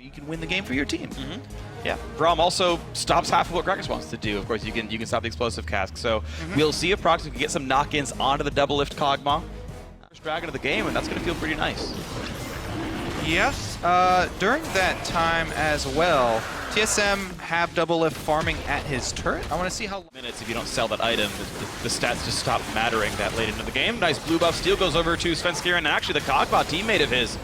You can win the game for your team. Yeah, Braum also stops half of what Gragas wants to do. Of course, you can stop the explosive cask. So we'll see if Proxy can get some knock-ins onto the double lift Kog'Maw. First dragon of the game, and that's going to feel pretty nice. Yes, during that time as well, TSM have double lift farming at his turret. I want to see how minutes if you don't sell that item, the stats just stop mattering that late into the game. Nice blue buff steal goes over to Svenskeren, and actually the Kog'Maw teammate of his.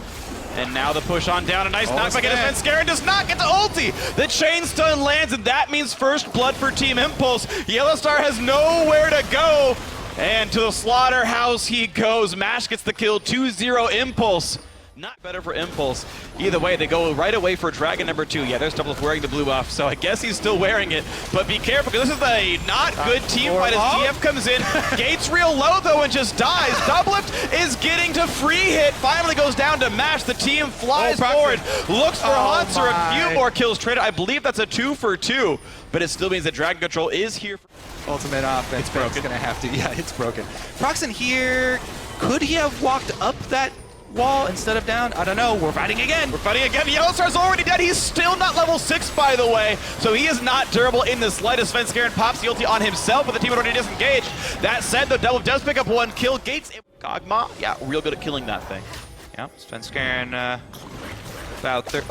And now the push on down, a nice knockback into Svenskeren, does not get the ulti! The chain stun lands, and that means first blood for Team Impulse. Yellowstar has nowhere to go, and to the slaughterhouse he goes. Mash gets the kill, 2-0 Impulse. Not better for Impulse. Either way, they go right away for Dragon number 2. Yeah, there's Doublelift wearing the blue buff, so I guess he's still wearing it. But be careful, because this is a not good team fight as TF comes in. Gate's real low, though, and just dies. Doublelift is getting to free hit. Finally goes down to Mash. The team flies forward. Looks for Hanser. A few more kills traded. I believe that's a 2 for 2. But it still means that Dragon Control is here. ultimate offense. It's broken. It's gonna have to. Yeah, it's broken. Proxen here. Could he have walked up that wall instead of down? I don't know. We're fighting again. We're fighting again. Yellowstar's already dead. He's still not level 6, by the way. So he is not durable in the slightest. Svenskeren pops the ulti on himself, but the team had already disengaged. That said, though, Double does pick up 1 kill. Gates, Kog'Maw, yeah, real good at killing that thing. Yeah, Svenskeren about 30.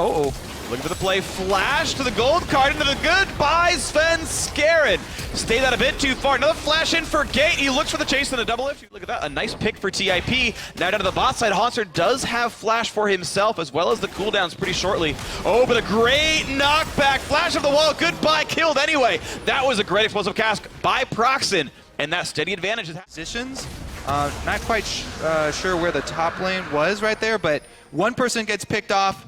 Looking for the play. Flash to the gold card into the goodbye, Svenskeren. Stayed out a bit too far. Another flash in for Gate. He looks for the chase and the double lift. Look at that. A nice pick for TIP. Now down to the bot side. Hanser does have flash for himself as well as the cooldowns pretty shortly. Oh, but a great knockback. Flash of the wall. Goodbye. Killed anyway. That was a great explosive cast by Proxen. And that steady advantage is positions. Not quite sure where the top lane was right there, but one person gets picked off.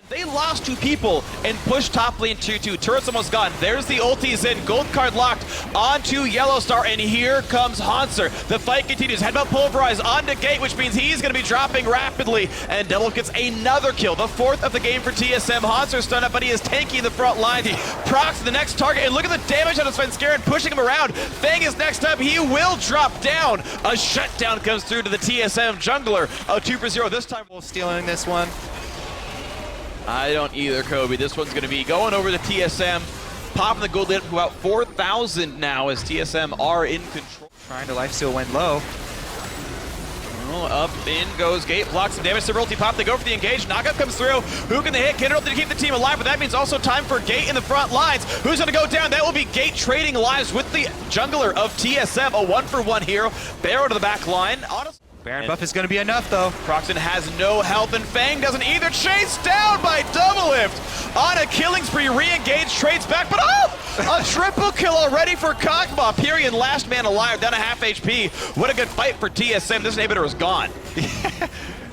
They lost 2 people and pushed top lane 2-2. Turret's almost gone. There's the ultis in. Gold card locked onto Yellowstar, and here comes Hanser. The fight continues. Headbutt pulverized onto Gate, which means he's going to be dropping rapidly. And Devil gets another kill, the 4th of the game for TSM. Hanser stunned up, but he is tanky the front line. He procs the next target, and look at the damage out of Svenskeren, pushing him around. Fang is next up. He will drop down. A shutdown comes through to the TSM jungler. A 2 for 0 this time. Stealing this one. I don't either, Kobe. This one's going to be going over to TSM, popping the gold lit up to about 4,000 now as TSM are in control. Trying to lifesteal went low. Oh, up in goes Gate, blocks some damage. Silver ulti pop, they go for the engage. Knockup comes through. Who can they hit? Can to keep the team alive, but that means also time for Gate in the front lines. Who's going to go down? That will be Gate trading lives with the jungler of TSM. A 1-for-1 hero. Barrow to the back line. Honestly, Baron buff is going to be enough, though. Proxen has no health, and Fang doesn't either. Chased down by Doublelift on a killing spree. Re-engaged, trades back, but a triple kill already for Kog'Maw. Period. Last man alive, down a half HP. What a good fight for TSM. This inhibitor is gone.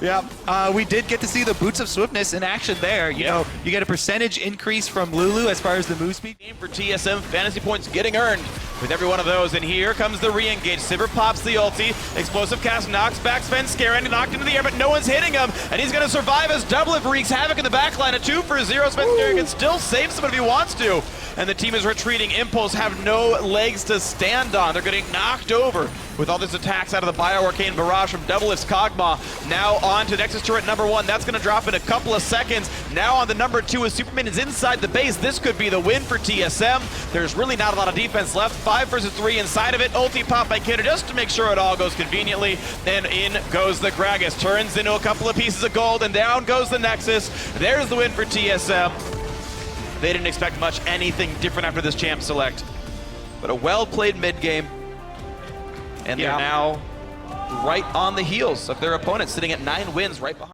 Yeah, we did get to see the Boots of Swiftness in action there. You know, you get a percentage increase from Lulu as far as the move speed. Game for TSM, fantasy points getting earned with every one of those. And here comes the re-engage. Sivir pops the ulti. Explosive cast knocks back Svenskeren, knocked into the air, but no one's hitting him. And he's going to survive as Doublelift wreaks havoc in the backline. A 2 for 0. Svenskeren can still save someone if he wants to. And the team is retreating. Impulse have no legs to stand on. They're getting knocked over with all these attacks out of the Bio-Arcane barrage from Doublelift's Kog'Maw. Now on to Nexus turret number 1. That's going to drop in a couple of seconds. Now on the number 2 as Superman is inside the base. This could be the win for TSM. There's really not a lot of defense left. 5 versus 3 inside of it. Ulti pop by Kidder just to make sure it all goes conveniently. And in goes the Gragas. Turns into a couple of pieces of gold, and down goes the Nexus. There's the win for TSM. They didn't expect much anything different after this champ select. But a well-played mid-game. And they're now right on the heels of their opponents, sitting at 9 wins right behind.